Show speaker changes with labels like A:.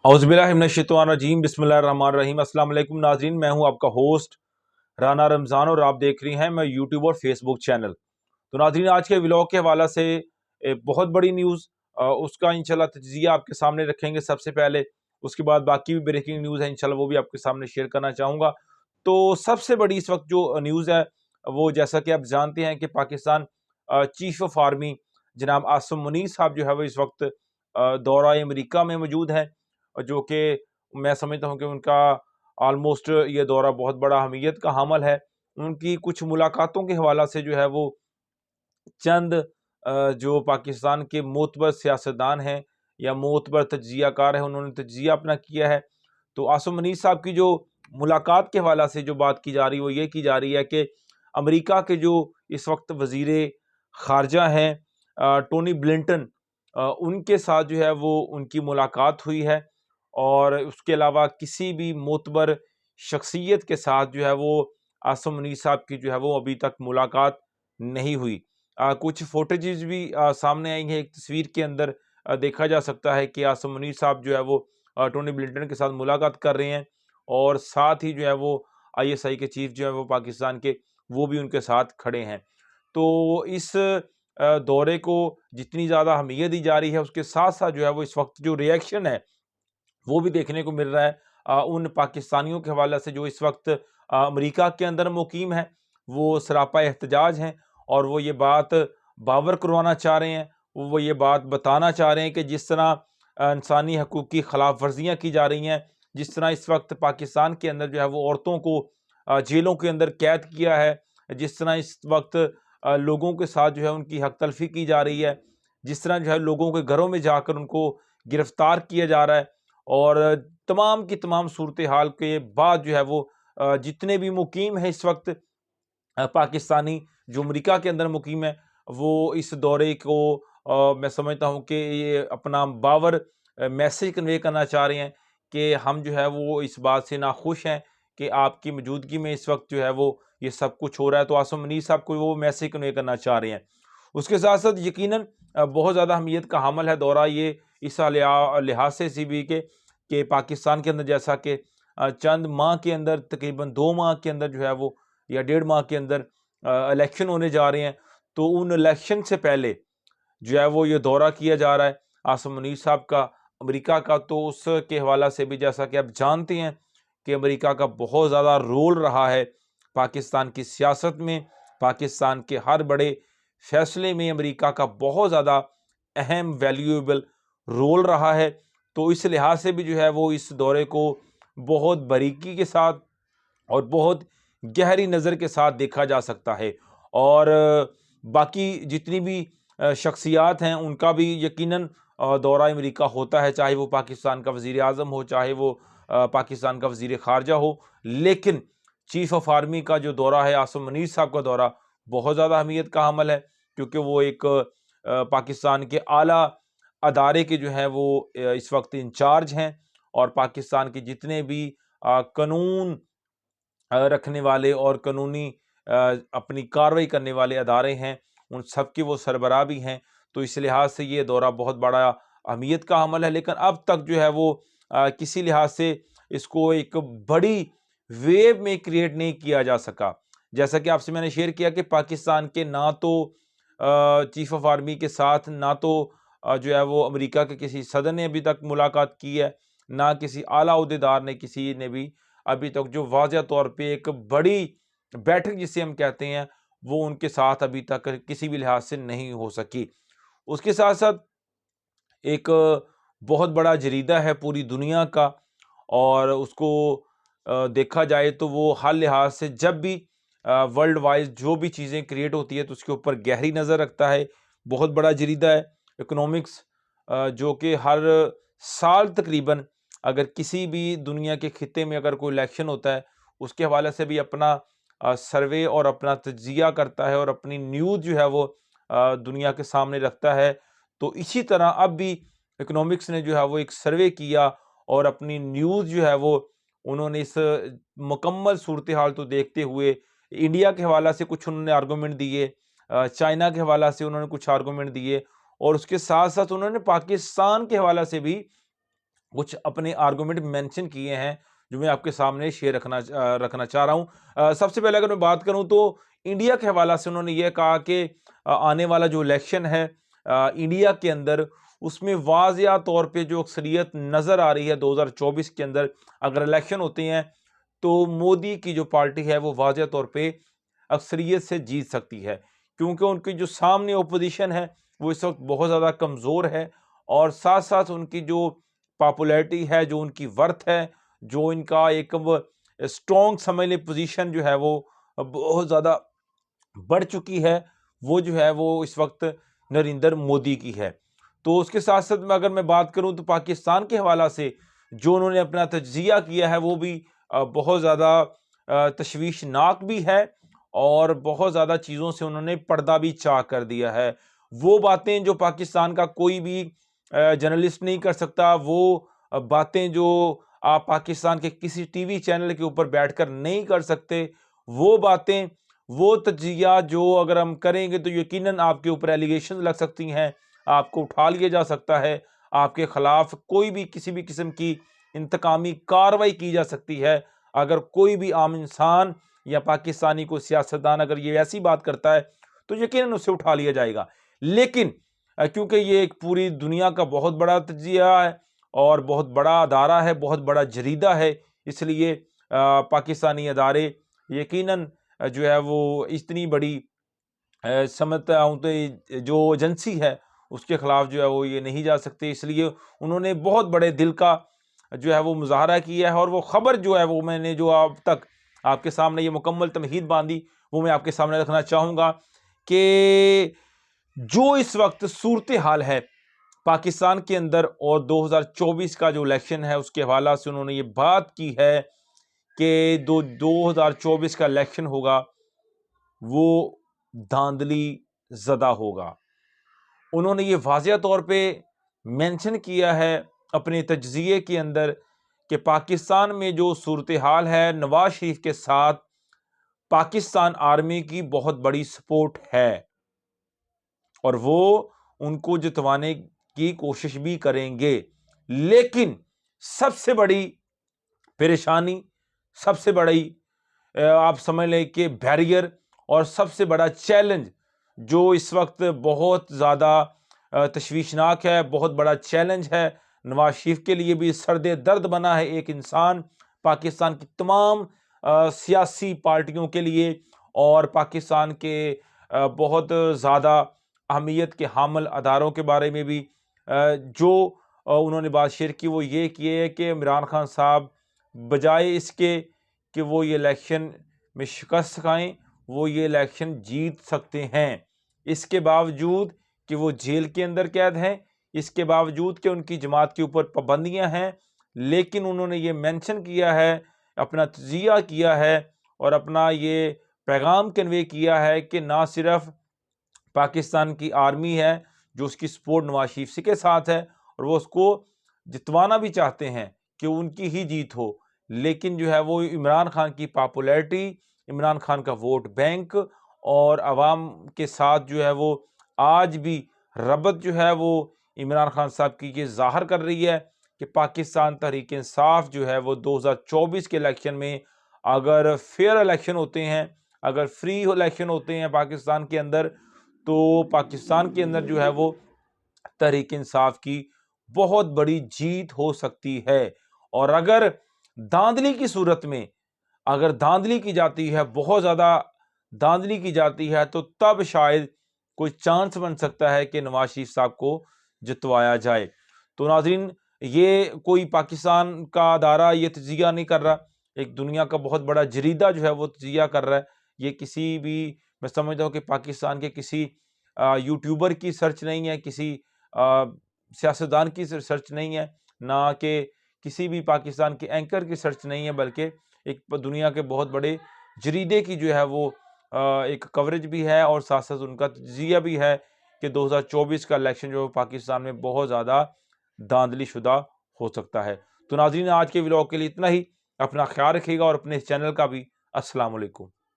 A: औज़ुबिल्लाहिमिनश्शैतानिर्रजीम बिस्मिल्लाहिर्रहमानिर्रहीम। अस्सलाम वालेकुम नाज़रीन, मैं हूं आपका होस्ट राना रमज़ान और आप देख रही हैं मैं यूट्यूब और फेसबुक चैनल। तो नाज़रीन, आज के व्लॉग के हवाला से एक बहुत बड़ी न्यूज़, उसका इंशाल्लाह तज्ज़िया आपके सामने रखेंगे सबसे पहले। उसके बाद बाकी भी ब्रेकिंग न्यूज़ है, इंशाल्लाह वो भी आपके सामने शेयर करना चाहूँगा। तो सबसे बड़ी इस वक्त जो न्यूज़ है वो, जैसा कि आप जानते हैं कि पाकिस्तान चीफ ऑफ आर्मी जनाब आसिम मुनीर साहब जो है वो इस वक्त दौरा अमेरिका में मौजूद है, जो कि मैं समझता हूँ कि उनका ऑलमोस्ट ये दौरा बहुत बड़ा अहमियत का हामल है। उनकी कुछ मुलाकातों के हवाला से जो है वो चंद जो पाकिस्तान के मोतबर सियासतदान हैं या मोतबर तज्जियाकार हैं, उन्होंने तज्जिया अपना किया है। तो आसिम मुनीर साहब की जो मुलाकात के हवाला से जो बात की जा रही है वो ये की जा रही है कि अमेरिका के जो इस वक्त वजीर खारजा हैं टोनी ब्लिंटन, उनके साथ जो है वो उनकी मुलाकात हुई है। और उसके अलावा किसी भी मोतबर शख्सियत के साथ जो है वो आसिम मुनीर साहब की जो है वो अभी तक मुलाकात नहीं हुई। कुछ फुटेजेस भी सामने आई हैं। एक तस्वीर के अंदर देखा जा सकता है कि आसिम मुनीर साहब जो है वो टोनी ब्लिंटन के साथ मुलाकात कर रहे हैं, और साथ ही जो है वो आईएसआई के चीफ जो है वो पाकिस्तान के, वो भी उनके साथ खड़े हैं। तो इस दौरे को जितनी ज़्यादा अहमियत दी जा रही है, उसके साथ साथ जो है वो इस वक्त जो रिएक्शन है वो भी देखने को मिल रहा है उन पाकिस्तानियों के हवाले से जो इस वक्त अमेरिका के अंदर मुकीम है। वो सरापा एहतजाज हैं और वो ये बात बावर करवाना चाह रहे हैं, वो ये बात बताना चाह रहे हैं कि जिस तरह इंसानी हकूक़ की खिलाफ वर्जियाँ की जा रही हैं, जिस तरह इस वक्त पाकिस्तान के अंदर जो है वो औरतों को जेलों के अंदर कैद किया है, जिस तरह इस वक्त लोगों के साथ जो है उनकी हक तलफी की जा रही है, जिस तरह जो है लोगों के घरों में जाकर उनको गिरफ्तार किया जा रहा है, और तमाम की तमाम सूरत हाल के बाद जो है वो जितने भी मुकीम हैं इस वक्त पाकिस्तानी जो अमेरिका के अंदर मुकीम है, वो इस दौरे को मैं समझता हूँ कि ये अपना बावर मैसेज कन्वे करना चाह रहे हैं कि हम जो है वो इस बात से नाखुश हैं कि आपकी मौजूदगी में इस वक्त जो है वो ये सब कुछ हो रहा है। तो आसिम मुनीर साहब को वो मैसेज कन्वे करना चाह रहे हैं। उसके साथ साथ यकीनन बहुत ज़्यादा अहमियत का हामल है दौरा ये, इस लिहाज से भी कि पाकिस्तान के अंदर जैसा कि चंद माह के अंदर, तकरीबन 2 माह के अंदर जो है वो, या 1.5 माह के अंदर इलेक्शन होने जा रहे हैं। तो उन इलेक्शन से पहले जो है वो ये दौरा किया जा रहा है आसिम मुनीर साहब का अमेरिका का। तो उसके हवाला से भी, जैसा कि आप जानते हैं कि अमेरिका का बहुत ज़्यादा रोल रहा है पाकिस्तान की सियासत में, पाकिस्तान के हर बड़े फैसले में अमेरिका का बहुत ज़्यादा अहम वैल्यूएबल रोल रहा है। तो इस लिहाज से भी जो है वो इस दौरे को बहुत बारीकी के साथ और बहुत गहरी नज़र के साथ देखा जा सकता है। और बाकी जितनी भी शख्सियात हैं उनका भी यकीनन दौरा अमेरिका होता है, चाहे वो पाकिस्तान का वज़ीर आज़म हो, चाहे वो पाकिस्तान का वज़ीर ख़ारजा हो। लेकिन चीफ़ ऑफ आर्मी का जो दौरा है, आसिम मुनीर साहब का दौरा, बहुत ज़्यादा अहमियत का हमल है, क्योंकि वो एक पाकिस्तान के आला अदारे के जो हैं वो इस वक्त इंचार्ज हैं, और पाकिस्तान के जितने भी कानून रखने वाले और कानूनी अपनी कार्रवाई करने वाले अदारे हैं, उन सब के वो सरबराह भी हैं। तो इस लिहाज से ये दौरा बहुत बड़ा अहमियत का अमल है। लेकिन अब तक जो है वो किसी लिहाज से इसको एक बड़ी वेव में क्रिएट नहीं किया जा सका। जैसा कि आपसे मैंने शेयर किया कि पाकिस्तान के ना तो चीफ ऑफ आर्मी के साथ, ना तो जो है वो अमेरिका के किसी सदर ने अभी तक मुलाकात की है, ना किसी आला ओहदेदार ने, किसी ने भी अभी तक जो वाज़ह तौर पे एक बड़ी बैठक जिसे हम कहते हैं, वो उनके साथ अभी तक किसी भी लिहाज से नहीं हो सकी। उसके साथ साथ एक बहुत बड़ा जरीदा है पूरी दुनिया का, और उसको देखा जाए तो वो हर लिहाज से जब भी वर्ल्ड वाइज जो भी चीज़ें क्रिएट होती है तो उसके ऊपर गहरी नज़र रखता है। बहुत बड़ा जरीदा है इकोनॉमिक्स, जो कि हर साल तकरीबन, अगर किसी भी दुनिया के खित्ते में अगर कोई इलेक्शन होता है, उसके हवाले से भी अपना सर्वे और अपना तज्जिया करता है और अपनी न्यूज़ जो है वो दुनिया के सामने रखता है। तो इसी तरह अब भी इकोनॉमिक्स ने जो है वो एक सर्वे किया और अपनी न्यूज़ जो है वो उन्होंने इस मुकम्मल सूरत हाल तो देखते हुए इंडिया के हवाला से कुछ उन्होंने आर्गूमेंट दिए, चाइना के हवाला से उन्होंने कुछ आर्गूमेंट दिए, और उसके साथ साथ उन्होंने पाकिस्तान के हवाला से भी کچھ اپنے آرگومنٹ مینشن کیے ہیں جو میں آپ کے سامنے شیئر رکھنا چاہ رہا ہوں۔ سب سے پہلے اگر میں بات کروں تو انڈیا کے حوالہ سے انہوں نے یہ کہا کہ آنے والا جو الیکشن ہے انڈیا کے اندر، اس میں واضح طور پہ جو اکثریت نظر آ رہی ہے 2024 کے اندر اگر الیکشن ہوتے ہیں تو مودی کی جو پارٹی ہے وہ واضح طور پہ اکثریت سے جیت سکتی ہے، کیونکہ ان کی جو سامنے اپوزیشن ہے وہ اس وقت بہت زیادہ کمزور ہے، اور ساتھ ساتھ ان کی جو پاپولیرٹی ہے، جو ان کی ورتھ ہے، جو ان کا ایک اسٹرانگ سمجھ لیں پوزیشن جو ہے وہ بہت زیادہ بڑھ چکی ہے، وہ جو ہے وہ اس وقت نریندر مودی کی ہے۔ تو اس کے ساتھ ساتھ میں اگر میں بات کروں تو پاکستان کے حوالہ سے جو انہوں نے اپنا تجزیہ کیا ہے وہ بھی بہت زیادہ تشویشناک بھی ہے، اور بہت زیادہ چیزوں سے انہوں نے پردہ بھی چاک کر دیا ہے۔ وہ باتیں جو پاکستان کا کوئی بھی جرنلسٹ نہیں کر سکتا، وہ باتیں جو آپ پاکستان کے کسی ٹی وی چینل کے اوپر بیٹھ کر نہیں کر سکتے، وہ باتیں، وہ تجزیہ جو اگر ہم کریں گے تو یقیناً آپ کے اوپر ایلیگیشن لگ سکتی ہیں، آپ کو اٹھا لیا جا سکتا ہے، آپ کے خلاف کوئی بھی کسی بھی قسم کی انتقامی کارروائی کی جا سکتی ہے اگر کوئی بھی عام انسان یا پاکستانی کوئی سیاستدان اگر یہ ایسی بات کرتا ہے تو یقیناً اسے اٹھا لیا جائے گا۔ لیکن کیونکہ یہ ایک پوری دنیا کا بہت بڑا تجزیہ ہے اور بہت بڑا ادارہ ہے، بہت بڑا جریدہ ہے، اس لیے پاکستانی ادارے یقیناً جو ہے وہ اتنی بڑی سمجھتا ہوں تو جو ایجنسی ہے اس کے خلاف جو ہے وہ یہ نہیں جا سکتے، اس لیے انہوں نے بہت بڑے دل کا جو ہے وہ مظاہرہ کیا ہے، اور وہ خبر جو ہے وہ میں نے جو اب تک آپ کے سامنے یہ مکمل تمہید باندھی وہ میں آپ کے سامنے رکھنا چاہوں گا کہ جو اس وقت صورتحال ہے پاکستان کے اندر اور 2024 کا جو الیکشن ہے اس کے حوالہ سے انہوں نے یہ بات کی ہے کہ 2024 کا الیکشن ہوگا وہ دھاندلی زدہ ہوگا۔ انہوں نے یہ واضح طور پہ مینشن کیا ہے اپنے تجزیے کے اندر کہ پاکستان میں جو صورتحال ہے، نواز شریف کے ساتھ پاکستان آرمی کی بہت بڑی سپورٹ ہے اور وہ ان کو جتوانے کی کوشش بھی کریں گے، لیکن سب سے بڑی پریشانی، سب سے بڑی آپ سمجھ لیں کہ بیریئر اور سب سے بڑا چیلنج جو اس وقت بہت زیادہ تشویشناک ہے، بہت بڑا چیلنج ہے نواز شریف کے لیے بھی، سرد درد بنا ہے ایک انسان پاکستان کی تمام سیاسی پارٹیوں کے لیے اور پاکستان کے بہت زیادہ اہمیت کے حامل اداروں کے بارے میں بھی جو انہوں نے بات شیئر کی وہ یہ ہے کہ عمران خان صاحب بجائے اس کے کہ وہ یہ الیکشن میں شکست کھائیں، وہ یہ الیکشن جیت سکتے ہیں، اس کے باوجود کہ وہ جیل کے اندر قید ہیں، اس کے باوجود کہ ان کی جماعت کے اوپر پابندیاں ہیں، لیکن انہوں نے یہ مینشن کیا ہے، اپنا تجزیہ کیا ہے اور اپنا یہ پیغام کنوے کیا ہے کہ نہ صرف پاکستان کی آرمی ہے جو اس کی سپورٹ نواز شریف کے ساتھ ہے اور وہ اس کو جتوانا بھی چاہتے ہیں کہ ان کی ہی جیت ہو، لیکن جو ہے وہ عمران خان کی پاپولیرٹی، عمران خان کا ووٹ بینک اور عوام کے ساتھ جو ہے وہ آج بھی ربط جو ہے وہ عمران خان صاحب کی یہ ظاہر کر رہی ہے کہ پاکستان تحریک انصاف جو ہے وہ 2024 کے الیکشن میں اگر فیئر الیکشن ہوتے ہیں، اگر فری الیکشن ہوتے ہیں پاکستان کے اندر، تو پاکستان کے اندر جو ہے وہ تحریک انصاف کی بہت بڑی جیت ہو سکتی ہے، اور اگر دھاندلی کی صورت میں اگر دھاندلی کی جاتی ہے، بہت زیادہ دھاندلی کی جاتی ہے، تو تب شاید کوئی چانس بن سکتا ہے کہ نواز شریف صاحب کو جتوایا جائے۔ تو ناظرین، یہ کوئی پاکستان کا ادارہ یہ تجزیہ نہیں کر رہا، ایک دنیا کا بہت بڑا جریدہ جو ہے وہ تجزیہ کر رہا ہے، یہ کسی بھی میں سمجھتا ہوں کہ پاکستان کے کسی یوٹیوبر کی سرچ نہیں ہے، کسی سیاستدان کی سرچ نہیں ہے، نہ کہ کسی بھی پاکستان کے اینکر کی سرچ نہیں ہے، بلکہ ایک دنیا کے بہت بڑے جریدے کی جو ہے وہ ایک کوریج بھی ہے اور ساتھ ساتھ ان کا تجزیہ بھی ہے کہ 2024 کا الیکشن جو پاکستان میں بہت زیادہ دھاندلی شدہ ہو سکتا ہے۔ تو ناظرین، آج کے ولاگ کے لیے اتنا ہی، اپنا خیال رکھیے گا اور اپنے چینل کا بھی۔ السلام علیکم۔